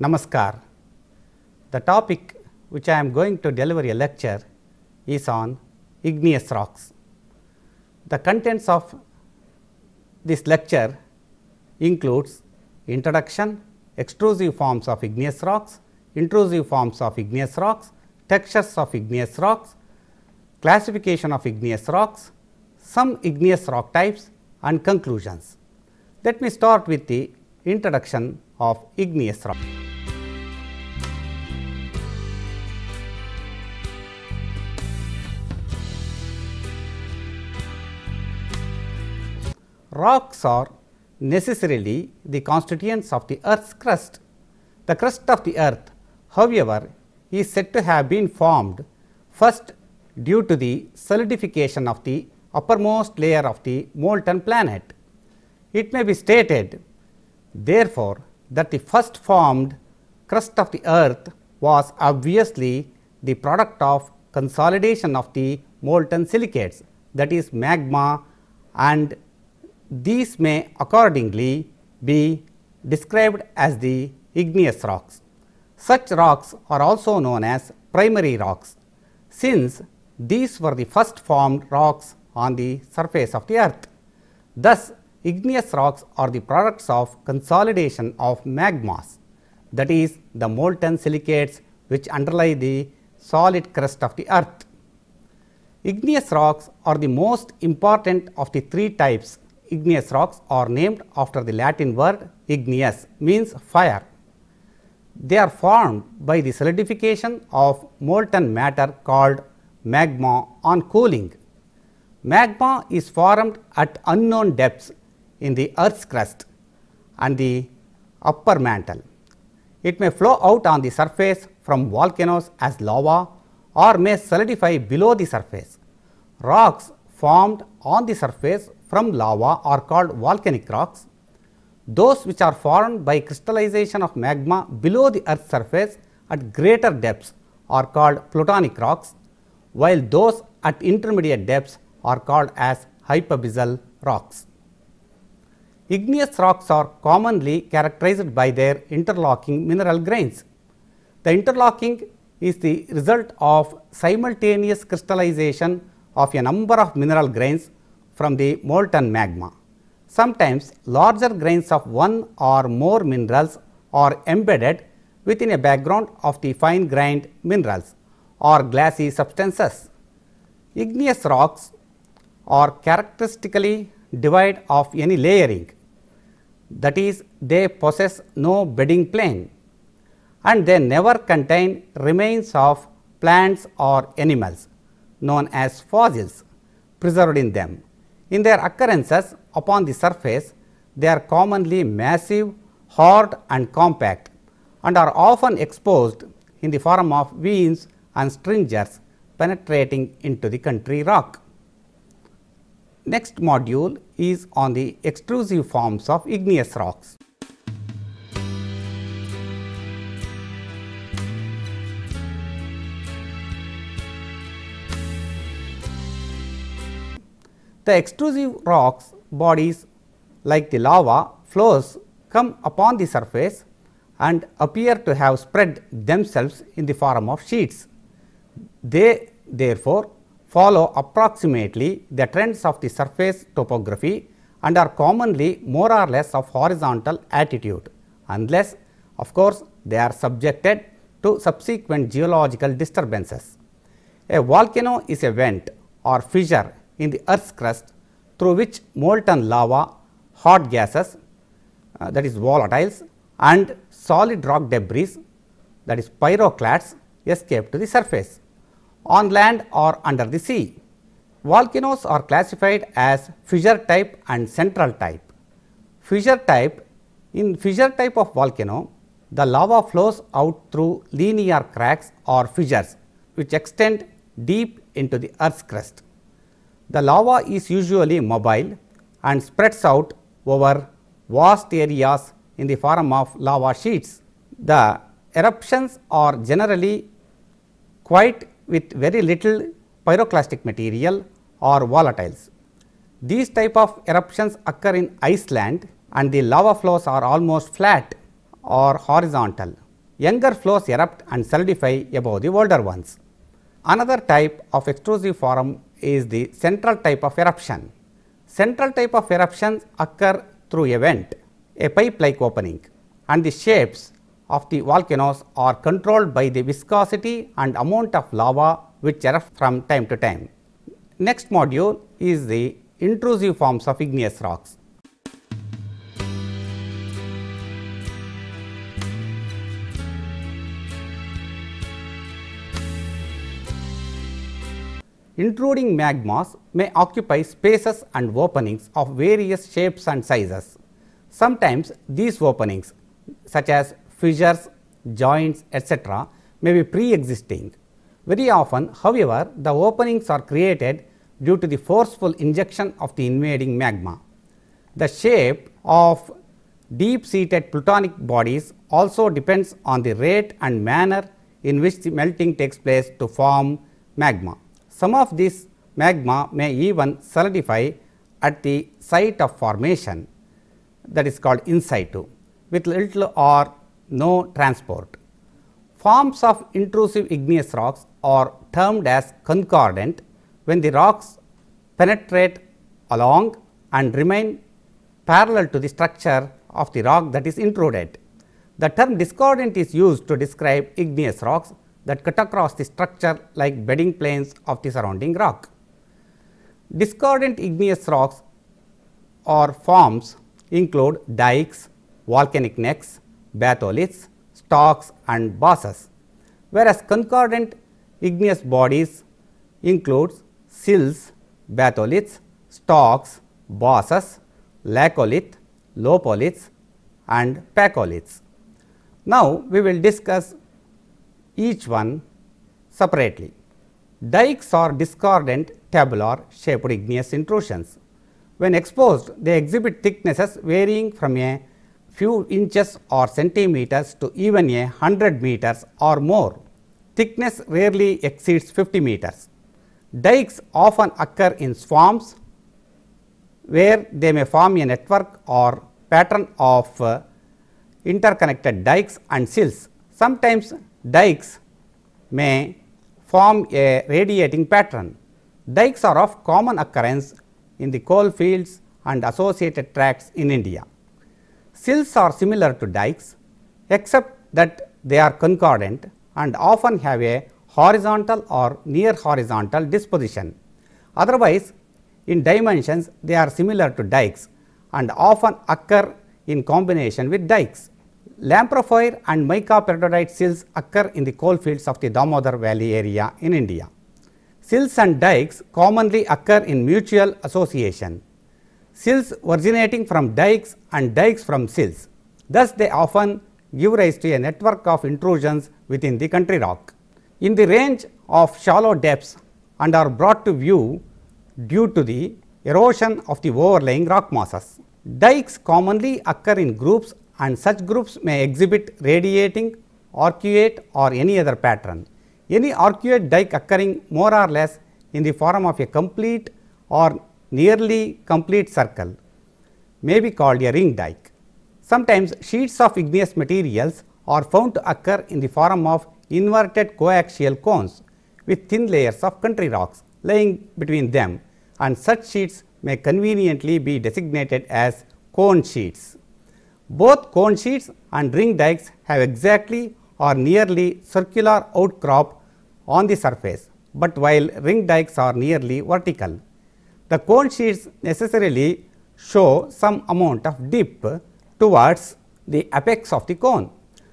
Namaskar. The topic which I am going to deliver a lecture is on igneous rocks. The contents of this lecture includes introduction, extrusive forms of igneous rocks, intrusive forms of igneous rocks, textures of igneous rocks, classification of igneous rocks, some igneous rock types and conclusions. Let me start with the introduction of igneous rock. Rocks are necessarily the constituents of the earth's crust. The crust of the earth, however, is said to have been formed first due to the solidification of the uppermost layer of the molten planet. It may be stated, therefore, that the first formed crust of the earth was obviously the product of consolidation of the molten silicates, that is magma, and these may accordingly be described as the igneous rocks. Such rocks are also known as primary rocks, since these were the first formed rocks on the surface of the earth. Thus, igneous rocks are the products of consolidation of magmas, that is the molten silicates which underlie the solid crust of the earth. Igneous rocks are the most important of the three types. Igneous rocks are named after the Latin word igneous, means fire. They are formed by the solidification of molten matter called magma on cooling. Magma is formed at unknown depths in the earth's crust and the upper mantle. It may flow out on the surface from volcanoes as lava or may solidify below the surface. Rocks formed on the surface from lava are called volcanic rocks. Those which are formed by crystallization of magma below the earth's surface at greater depths are called plutonic rocks, while those at intermediate depths are called as hypabyssal rocks. Igneous rocks are commonly characterized by their interlocking mineral grains. The interlocking is the result of simultaneous crystallization of a number of mineral grains from the molten magma. Sometimes larger grains of one or more minerals are embedded within a background of the fine grained minerals or glassy substances. Igneous rocks are characteristically devoid of any layering, that is, they possess no bedding plane, and they never contain remains of plants or animals known as fossils preserved in them. In their occurrences upon the surface, they are commonly massive, hard and compact, and are often exposed in the form of veins and stringers penetrating into the country rock. Next module is on the extrusive forms of igneous rocks. The extrusive rocks bodies like the lava flows come upon the surface and appear to have spread themselves in the form of sheets. They therefore follow approximately the trends of the surface topography and are commonly more or less of horizontal attitude, unless of course they are subjected to subsequent geological disturbances. A volcano is a vent or fissure in the earth's crust through which molten lava, hot gases, that is volatiles, and solid rock debris, that is pyroclasts, escape to the surface on land or under the sea. Volcanoes are classified as fissure type and central type. Fissure type, in fissure type of volcano, the lava flows out through linear cracks or fissures which extend deep into the earth's crust. The lava is usually mobile and spreads out over vast areas in the form of lava sheets. The eruptions are generally quite with very little pyroclastic material or volatiles. These type of eruptions occur in Iceland and the lava flows are almost flat or horizontal, younger flows erupt and solidify above the older ones. Another type of extrusive form is the central type of eruption. Central type of eruptions occur through a vent, a pipe-like opening, and the shapes of the volcanoes are controlled by the viscosity and amount of lava which erupt from time to time. Next module is the intrusive forms of igneous rocks. Intruding magmas may occupy spaces and openings of various shapes and sizes. Sometimes these openings, such as fissures, joints, etc., may be pre-existing. Very often, however, the openings are created due to the forceful injection of the invading magma. The shape of deep-seated plutonic bodies also depends on the rate and manner in which the melting takes place to form magma. Some of this magma may even solidify at the site of formation, that is called in situ, with little or no transport. Forms of intrusive igneous rocks are termed as concordant when the rocks penetrate along and remain parallel to the structure of the rock that is intruded. The term discordant is used to describe igneous rocks that cut across the structure like bedding planes of the surrounding rock. Discordant igneous rocks or forms include dikes, volcanic necks, batholiths, stalks and bosses, whereas concordant igneous bodies includes sills, batholiths, stalks, bosses, laccolith, lopoliths and pacholiths. Now, we will discuss each one separately. Dikes are discordant tabular shaped igneous intrusions. When exposed, they exhibit thicknesses varying from a few inches or centimeters to even 100 meters or more. Thickness rarely exceeds 50 meters. Dikes often occur in swamps where they may form a network or pattern of interconnected dikes and sills. Sometimes dikes may form a radiating pattern. Dikes are of common occurrence in the coal fields and associated tracts in India. Sills are similar to dikes, except that they are concordant and often have a horizontal or near horizontal disposition. Otherwise, in dimensions they are similar to dikes and often occur in combination with dikes. Lamprophire and mica peridotite sills occur in the coal fields of the Damodar Valley area in India. Sills and dikes commonly occur in mutual association. Sills originating from dikes and dikes from sills. Thus, they often give rise to a network of intrusions within the country rock in the range of shallow depths and are brought to view due to the erosion of the overlying rock masses. Dikes commonly occur in groups and such groups may exhibit radiating, arcuate or any other pattern. Any arcuate dike occurring more or less in the form of a complete or nearly complete circle may be called a ring dike. Sometimes sheets of igneous materials are found to occur in the form of inverted coaxial cones with thin layers of country rocks lying between them, and such sheets may conveniently be designated as cone sheets. Both cone sheets and ring dikes have exactly or nearly circular outcrop on the surface, but while ring dikes are nearly vertical. The cone sheets necessarily show some amount of dip towards the apex of the cone.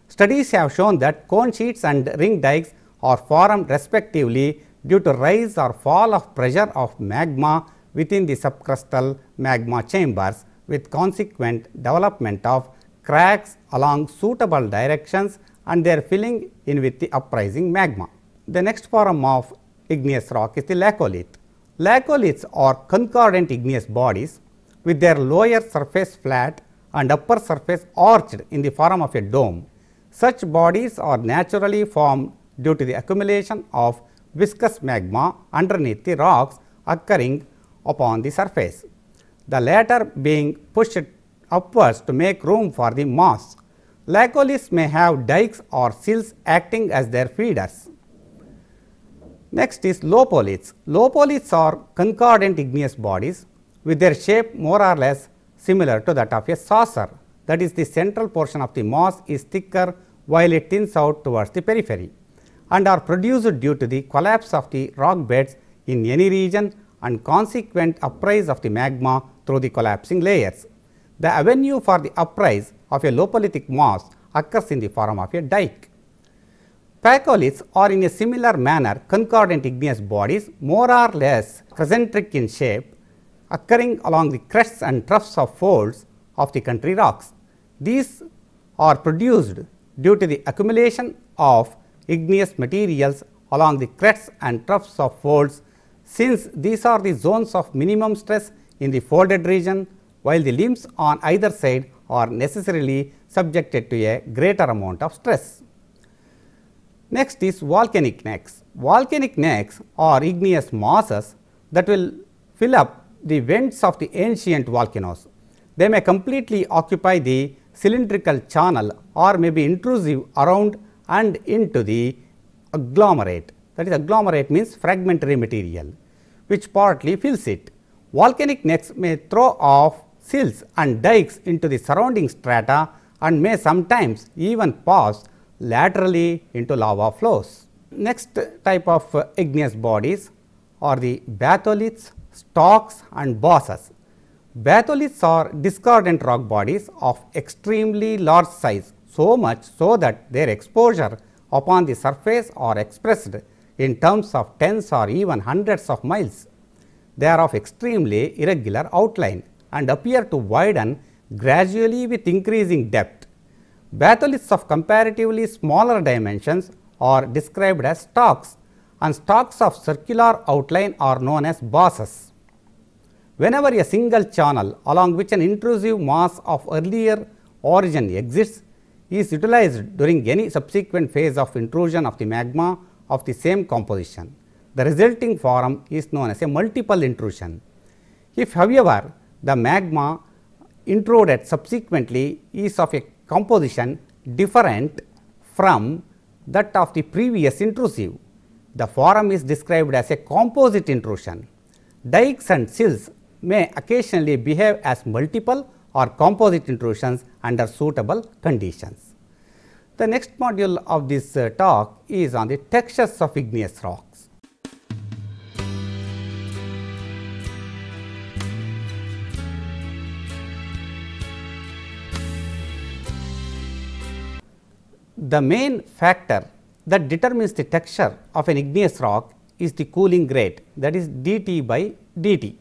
Studies have shown that cone sheets and ring dikes are formed respectively due to rise or fall of pressure of magma within the subcrustal magma chambers, with consequent development of cracks along suitable directions and their filling in with the uprising magma. The next form of igneous rock is the laccolith. Laccoliths are concordant igneous bodies with their lower surface flat and upper surface arched in the form of a dome. Such bodies are naturally formed due to the accumulation of viscous magma underneath the rocks occurring upon the surface, the latter being pushed upwards to make room for the mass. Laccoliths may have dikes or sills acting as their feeders. Next is lopoliths. Lopoliths are concordant igneous bodies with their shape more or less similar to that of a saucer. That is, the central portion of the mass is thicker while it thins out towards the periphery, and are produced due to the collapse of the rock beds in any region and consequent uprise of the magma through the collapsing layers. The avenue for the uprise of a lopolithic mass occurs in the form of a dike. Pacholiths are in a similar manner concordant igneous bodies more or less concentric in shape, occurring along the crests and troughs of folds of the country rocks. These are produced due to the accumulation of igneous materials along the crests and troughs of folds, since these are the zones of minimum stress in the folded region, while the limbs on either side are necessarily subjected to a greater amount of stress. Next is volcanic necks. Volcanic necks are igneous masses that will fill up the vents of the ancient volcanoes. They may completely occupy the cylindrical channel or may be intrusive around and into the agglomerate. That is, agglomerate means fragmentary material, which partly fills it. Volcanic necks may throw off sills and dikes into the surrounding strata and may sometimes even pass laterally into lava flows. Next type of igneous bodies are the batholiths, stalks and bosses. Batholiths are discordant rock bodies of extremely large size, so much so that their exposure upon the surface are expressed in terms of tens or even hundreds of miles. They are of extremely irregular outline and appear to widen gradually with increasing depth. Batholiths of comparatively smaller dimensions are described as stalks, and stalks of circular outline are known as bosses. Whenever a single channel along which an intrusive mass of earlier origin exists is utilized during any subsequent phase of intrusion of the magma of the same composition, the resulting form is known as a multiple intrusion. If, however, the magma intruded subsequently is of a composition different from that of the previous intrusive, the form is described as a composite intrusion. Dikes and sills may occasionally behave as multiple or composite intrusions under suitable conditions. The next module of this talk is on the textures of igneous rocks. The main factor that determines the texture of an igneous rock is the cooling rate, that is dT by dt.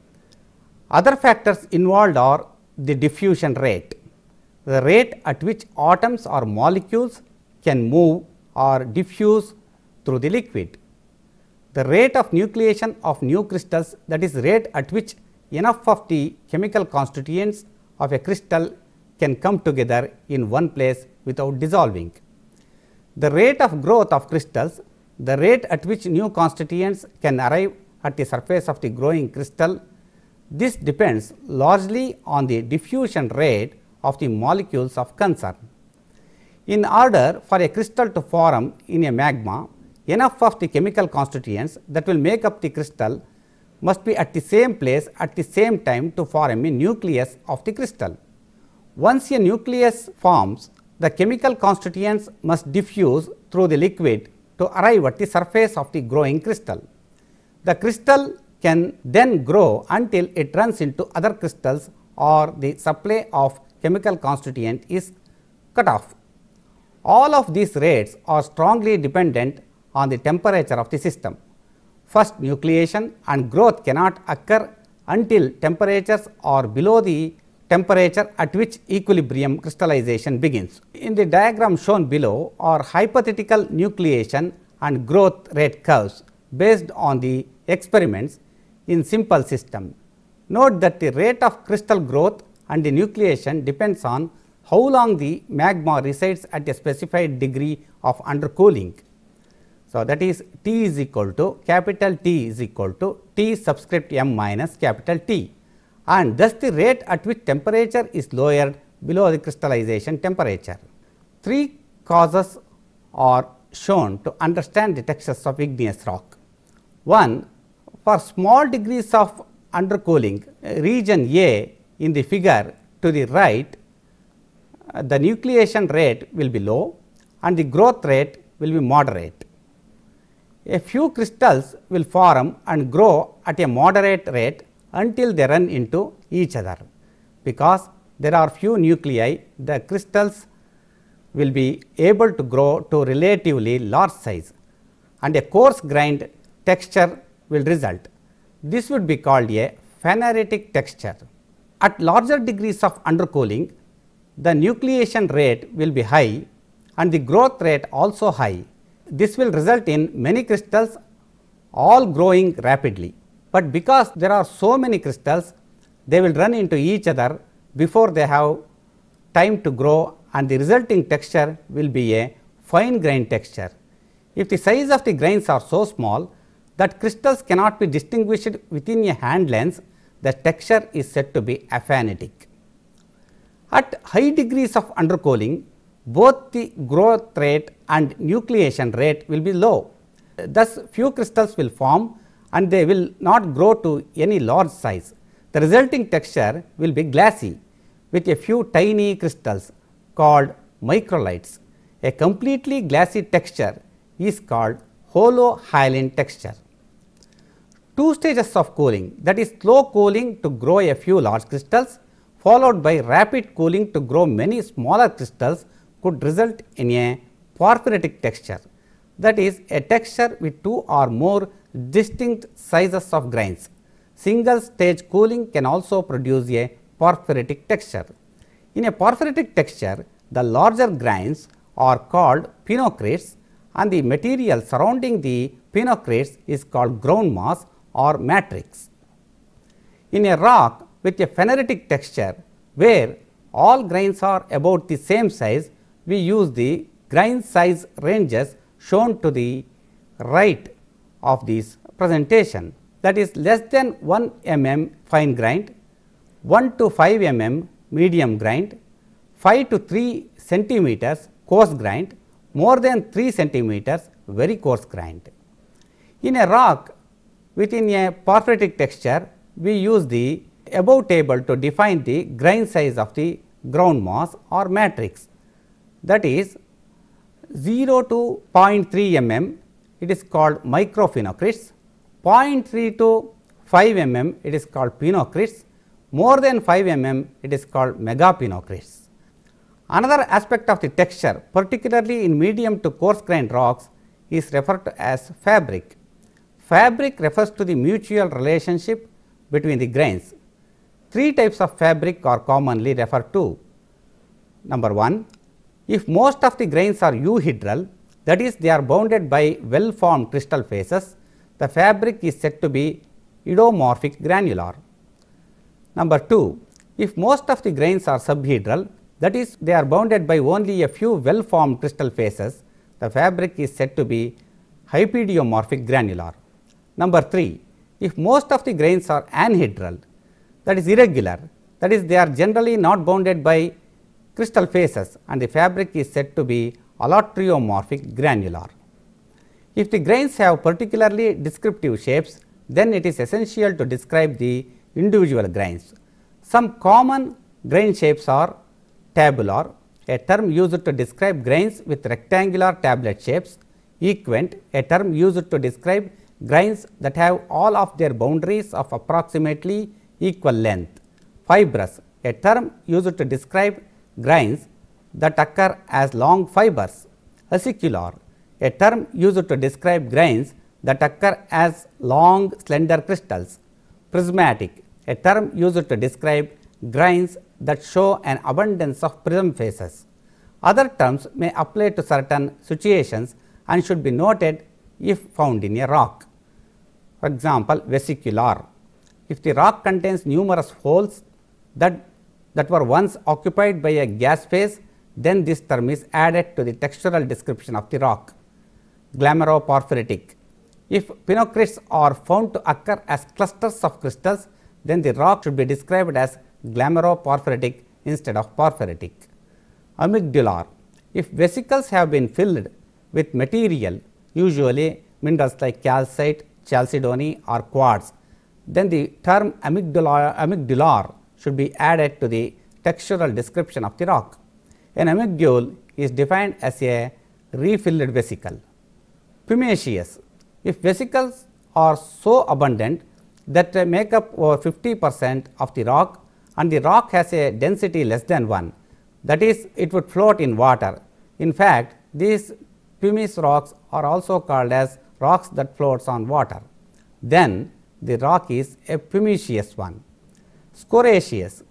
Other factors involved are the diffusion rate, the rate at which atoms or molecules can move or diffuse through the liquid, the rate of nucleation of new crystals, that is rate at which enough of the chemical constituents of a crystal can come together in one place without dissolving, the rate of growth of crystals, the rate at which new constituents can arrive at the surface of the growing crystal. This depends largely on the diffusion rate of the molecules of concern. In order for a crystal to form in a magma, enough of the chemical constituents that will make up the crystal must be at the same place at the same time to form a nucleus of the crystal. Once a nucleus forms, the chemical constituents must diffuse through the liquid to arrive at the surface of the growing crystal. The crystal can then grow until it runs into other crystals or the supply of chemical constituent is cut off. All of these rates are strongly dependent on the temperature of the system. First, nucleation and growth cannot occur until temperatures are below the temperature at which equilibrium crystallization begins. In the diagram shown below are hypothetical nucleation and growth rate curves based on the experiments in simple system. Note that the rate of crystal growth and the nucleation depends on how long the magma resides at a specified degree of undercooling. So, that is T is equal to capital T is equal to T subscript m minus capital T, and thus the rate at which temperature is lowered below the crystallization temperature. Three causes are shown to understand the textures of igneous rock. One, for small degrees of undercooling, region A in the figure to the right, the nucleation rate will be low and the growth rate will be moderate. A few crystals will form and grow at a moderate rate until they run into each other. Because there are few nuclei, the crystals will be able to grow to relatively large size and a coarse grained texture will result. This would be called a pheneritic texture. At larger degrees of undercooling, the nucleation rate will be high and the growth rate also high. This will result in many crystals all growing rapidly, but because there are so many crystals, they will run into each other before they have time to grow, and the resulting texture will be a fine grained texture. If the size of the grains are so small that crystals cannot be distinguished within a hand lens, the texture is said to be aphanitic. At high degrees of undercooling, both the growth rate and nucleation rate will be low. Thus, few crystals will form and they will not grow to any large size. The resulting texture will be glassy with a few tiny crystals called microlites. A completely glassy texture is called holohyaline texture. Two stages of cooling, that is slow cooling to grow a few large crystals followed by rapid cooling to grow many smaller crystals, could result in a porphyritic texture, that is a texture with two or more distinct sizes of grains. Single stage cooling can also produce a porphyritic texture. In a porphyritic texture, the larger grains are called phenocrysts and the material surrounding the phenocrysts is called ground mass or matrix. In a rock with a pheneritic texture, where all grains are about the same size, we use the grain size ranges shown to the right of this presentation, that is less than 1 mm fine grained, 1 to 5 mm medium grained, 5 to 3 centimeters coarse grained, more than 3 centimeters very coarse grained. In a rock within a porphyritic texture, we use the above table to define the grain size of the ground mass or matrix, that is 0 to 0.3 mm, it is called microphenocrysts, 0.3 to 5 mm, it is called phenocrysts, more than 5 mm, it is called megaphenocrysts. Another aspect of the texture, particularly in medium to coarse grained rocks, is referred to as fabric. Fabric refers to the mutual relationship between the grains. Three types of fabric are commonly referred to. Number 1, if most of the grains are euhedral, that is they are bounded by well formed crystal faces, the fabric is said to be eudomorphic granular. Number 2, if most of the grains are subhedral, that is they are bounded by only a few well formed crystal faces, the fabric is said to be hypidiomorphic granular. Number 3, if most of the grains are anhedral, that is irregular, that is they are generally not bounded by crystal faces and the fabric is said to be allotriomorphic granular. If the grains have particularly descriptive shapes, then it is essential to describe the individual grains. Some common grain shapes are tabular, a term used to describe grains with rectangular tablet shapes; equant, a term used to describe grains that have all of their boundaries of approximately equal length; fibrous, a term used to describe grains that occur as long fibers; acicular, a term used to describe grains that occur as long slender crystals; prismatic, a term used to describe grains that show an abundance of prism faces. Other terms may apply to certain situations and should be noted if found in a rock. For example, vesicular, if the rock contains numerous holes that were once occupied by a gas phase, then this term is added to the textural description of the rock. Glameroporphyritic, if phenocrysts are found to occur as clusters of crystals, then the rock should be described as glameroporphyritic instead of porphyritic. Amygdular, If vesicles have been filled with material, usually minerals like calcite, chalcedony or quartz, then the term amygdular should be added to the textural description of the rock. An amygdule is defined as a refilled vesicle. Pumiceous. If vesicles are so abundant that they make up over 50% of the rock and the rock has a density less than 1, that is, it would float in water. In fact, these pumice rocks are also called as rocks that floats on water. Then the rock is a pumiceous one. Scoriaceous.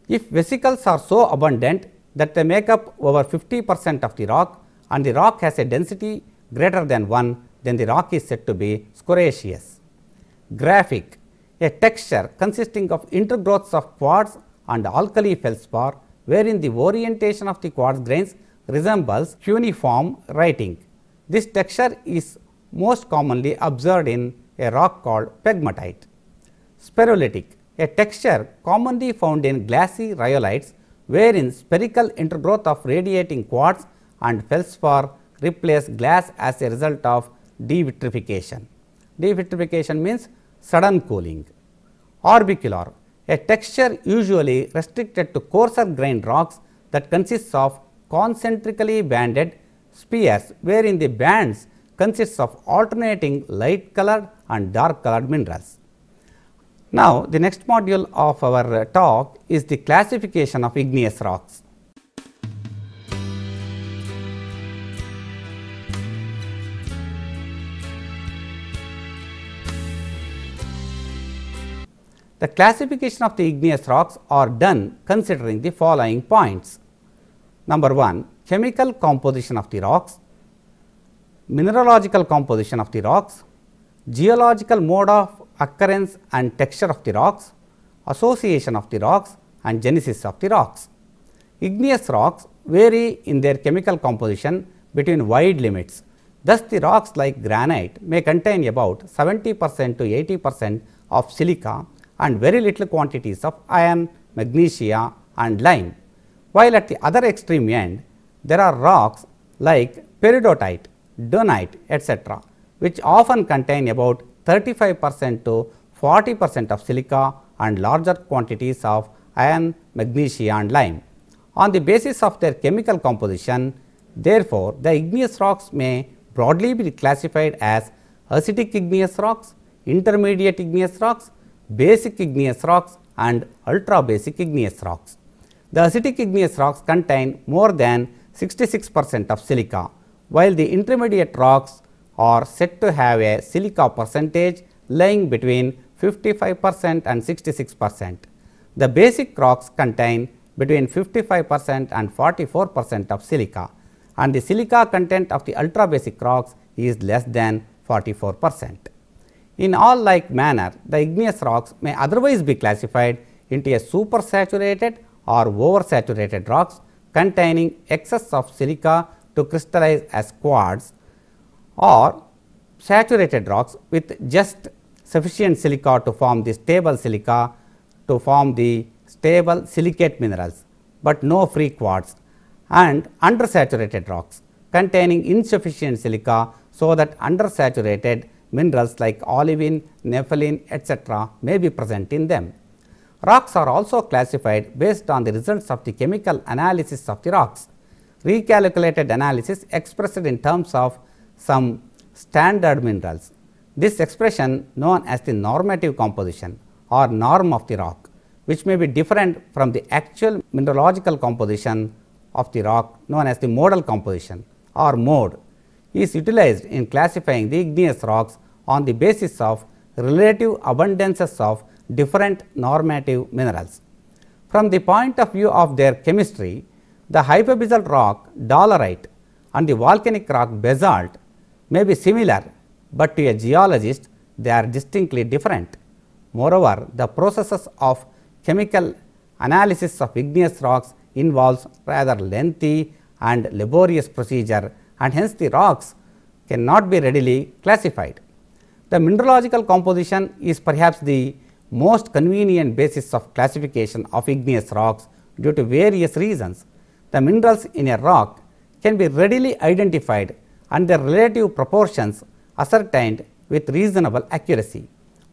If vesicles are so abundant that they make up over 50% of the rock and the rock has a density greater than 1, then the rock is said to be scoriaceous. Graphic. A texture consisting of intergrowths of quartz and alkali feldspar, wherein the orientation of the quartz grains resembles cuneiform writing. This texture is most commonly observed in a rock called pegmatite. Spherulitic. A texture commonly found in glassy rhyolites, wherein spherical intergrowth of radiating quartz and feldspar replace glass as a result of devitrification. Devitrification means sudden cooling. Orbicular. A texture usually restricted to coarser grained rocks that consists of concentrically banded spheres, wherein the bands consists of alternating light colored and dark colored minerals. Now, the next module of our talk is the classification of igneous rocks. The classification of the igneous rocks are done considering the following points. Number 1, chemical composition of the rocks, mineralogical composition of the rocks, geological mode of occurrence and texture of the rocks, association of the rocks and genesis of the rocks. Igneous rocks vary in their chemical composition between wide limits. Thus, the rocks like granite may contain about 70% to 80% of silica and very little quantities of iron, magnesia and lime, while at the other extreme end there are rocks like peridotite, dunite, etc., which often contain about 35% to 40% of silica and larger quantities of iron, magnesia and lime. On the basis of their chemical composition, therefore, the igneous rocks may broadly be classified as acidic igneous rocks, intermediate igneous rocks, basic igneous rocks and ultra basic igneous rocks. The acidic igneous rocks contain more than 66% of silica, while the intermediate rocks are said to have a silica percentage lying between 55% and 66%. The basic rocks contain between 55% and 44% of silica, and the silica content of the ultra basic rocks is less than 44%. In all like manner, the igneous rocks may otherwise be classified into a supersaturated or oversaturated rocks containing excess of silica to crystallize as quartz, or saturated rocks with just sufficient silica to form the stable silica to form the stable silicate minerals, but no free quartz, and undersaturated rocks containing insufficient silica, so that undersaturated minerals like olivine, nepheline, etc. may be present in them. Rocks are also classified based on the results of the chemical analysis of the rocks. Recalculated analysis expressed in terms of some standard minerals. This expression known as the normative composition or norm of the rock, which may be different from the actual mineralogical composition of the rock known as the modal composition or mode, is utilized in classifying the igneous rocks on the basis of relative abundances of different normative minerals. From the point of view of their chemistry, the hypobasalt rock dolerite and the volcanic rock basalt may be similar, but to a geologist they are distinctly different. Moreover, the processes of chemical analysis of igneous rocks involves rather lengthy and laborious procedure, and hence the rocks cannot be readily classified. The mineralogical composition is perhaps the most convenient basis of classification of igneous rocks due to various reasons. The minerals in a rock can be readily identified and their relative proportions ascertained with reasonable accuracy.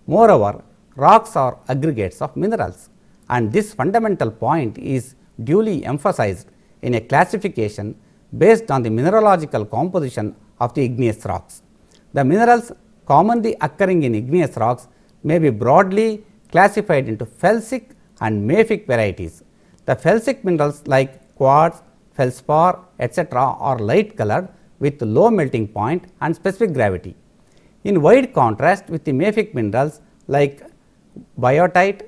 Moreover, rocks are aggregates of minerals, and this fundamental point is duly emphasized in a classification based on the mineralogical composition of the igneous rocks. The minerals commonly occurring in igneous rocks may be broadly classified into felsic and mafic varieties. The felsic minerals like quartz, feldspar, etc. are light colored with low melting point and specific gravity, in wide contrast with the mafic minerals like biotite,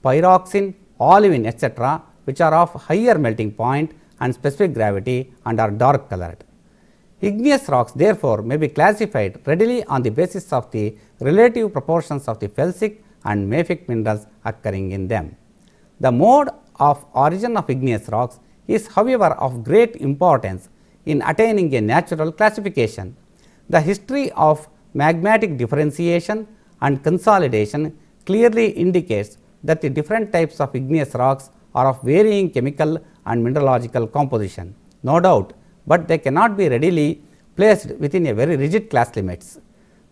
pyroxene, olivine, etc., which are of higher melting point and specific gravity and are dark colored. Igneous rocks therefore may be classified readily on the basis of the relative proportions of the felsic and mafic minerals occurring in them. The mode of origin of igneous rocks is, however, of great importance in attaining a natural classification. The history of magmatic differentiation and consolidation clearly indicates that the different types of igneous rocks are of varying chemical and mineralogical composition. No doubt, but they cannot be readily placed within a very rigid class limits.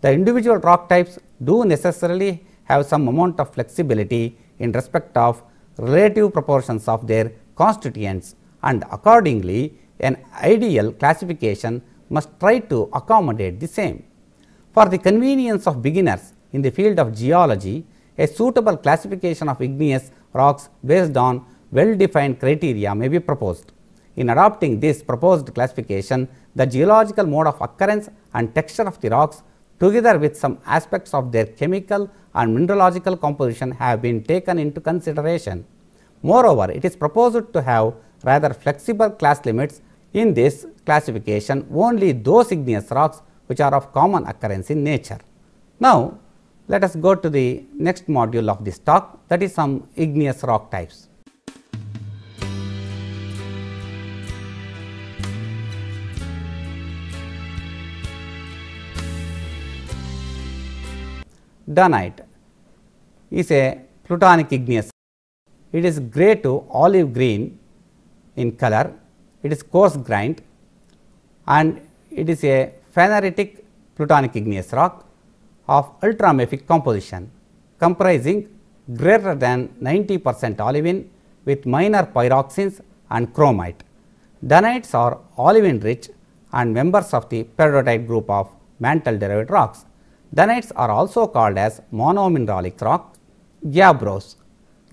The individual rock types do necessarily have some amount of flexibility in respect of relative proportions of their constituents, and accordingly an ideal classification must try to accommodate the same. For the convenience of beginners in the field of geology, a suitable classification of igneous rocks based on well defined criteria may be proposed. In adopting this proposed classification, the geological mode of occurrence and texture of the rocks together with some aspects of their chemical and mineralogical composition have been taken into consideration. Moreover, it is proposed to have rather flexible class limits in this classification only those igneous rocks which are of common occurrence in nature. Now, let us go to the next module of this talk, that is some igneous rock types. Dunite is a plutonic igneous. It is grey to olive green in color, it is coarse grained and it is a phaneritic plutonic igneous rock of ultramafic composition comprising greater than 90% olivine with minor pyroxenes and chromite. Dunites are olivine rich and members of the peridotite group of mantle derived rocks. Dunites are also called as monomineralic rock. Gabbros.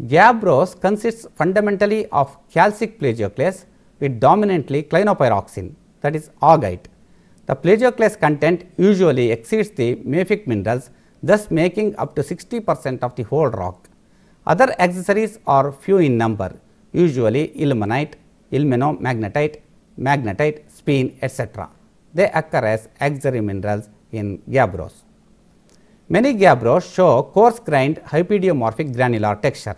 Gabbros consists fundamentally of calcic plagioclase with dominantly clinopyroxene, that is augite. The plagioclase content usually exceeds the mafic minerals, thus making up to 60% of the whole rock. Other accessories are few in number, usually ilmenite, ilmenomagnetite, magnetite, spene, etc. They occur as auxiliary minerals in gabbros. Many gabbros show coarse grained hypidiomorphic granular texture,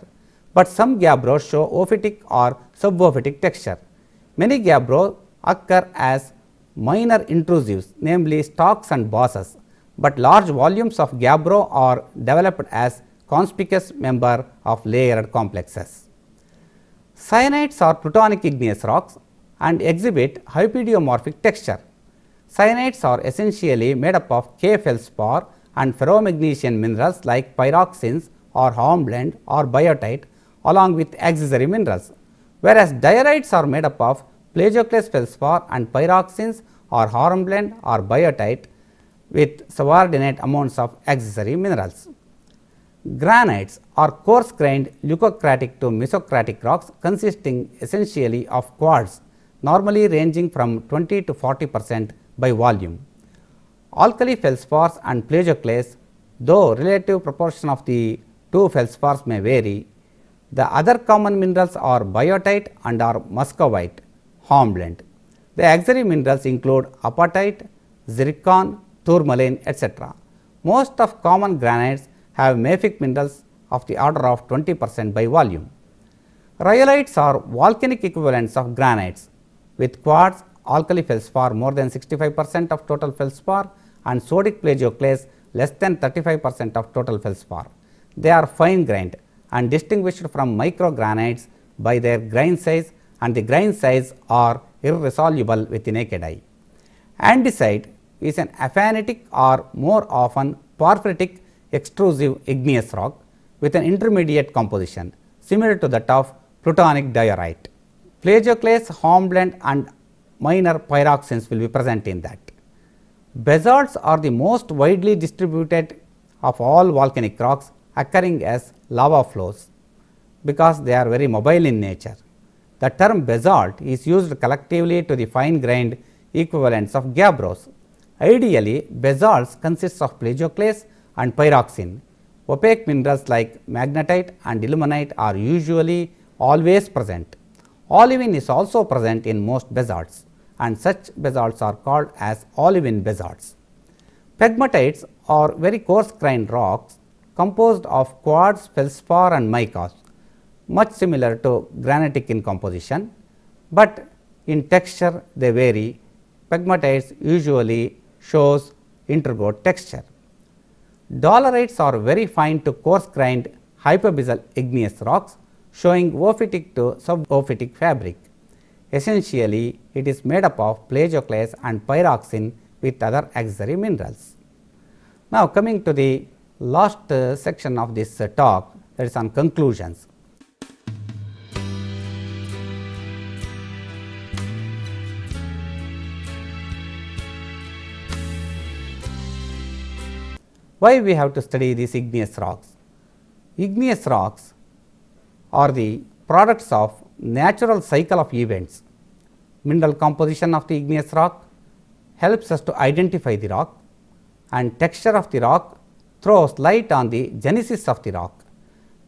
but some gabbros show ophitic or subophitic texture. Many gabbros occur as minor intrusives, namely stalks and bosses, but large volumes of gabbro are developed as conspicuous member of layered complexes. Cyanides are plutonic igneous rocks and exhibit hypidiomorphic texture. Cyanides are essentially made up of K-feldspar and ferromagnesian minerals like pyroxenes or hornblende or biotite along with auxiliary minerals, whereas diorites are made up of plagioclase feldspar and pyroxenes or hornblende or biotite with subordinate amounts of auxiliary minerals. Granites are coarse grained leucocratic to mesocratic rocks consisting essentially of quartz, normally ranging from 20 to 40% by volume. Alkali feldspars and plagioclase, though relative proportion of the two feldspars may vary. The other common minerals are biotite and are muscovite, hornblende. The auxiliary minerals include apatite, zircon, tourmaline, etc. Most of common granites have mafic minerals of the order of 20% by volume. Rhyolites are volcanic equivalents of granites with quartz, alkali feldspar more than 65% of total feldspar and sodic plagioclase less than 35% of total feldspar. They are fine grained and distinguished from microgranites by their grain size, and the grain size are irresolvable with the naked eye. Andesite is an aphanitic or more often porphyritic extrusive igneous rock with an intermediate composition similar to that of plutonic diorite. Plagioclase, hornblende and minor pyroxenes will be present in that. Basalts are the most widely distributed of all volcanic rocks, occurring as lava flows because they are very mobile in nature. The term basalt is used collectively to the fine grained equivalents of gabbros. Ideally, basalts consists of plagioclase and pyroxene. Opaque minerals like magnetite and ilmenite are usually always present. Olivine is also present in most basalts, and such basalts are called as olivine basalts. Pegmatites are very coarse grained rocks composed of quartz, feldspar and micas, much similar to granitic in composition, but in texture they vary. Pegmatites usually shows intergrowth texture. Dolerites are very fine to coarse grained hypabyssal igneous rocks showing ophitic to subophitic fabric. Essentially, it is made up of plagioclase and pyroxene with other auxiliary minerals. Now, coming to the last section of this talk, that is on conclusions. Why we have to study these igneous rocks? Igneous rocks are the products of natural cycle of events. Mineral composition of the igneous rock helps us to identify the rock, and texture of the rock throws light on the genesis of the rock.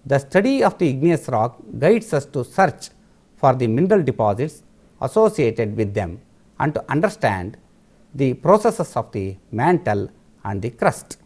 The study of the igneous rock guides us to search for the mineral deposits associated with them and to understand the processes of the mantle and the crust.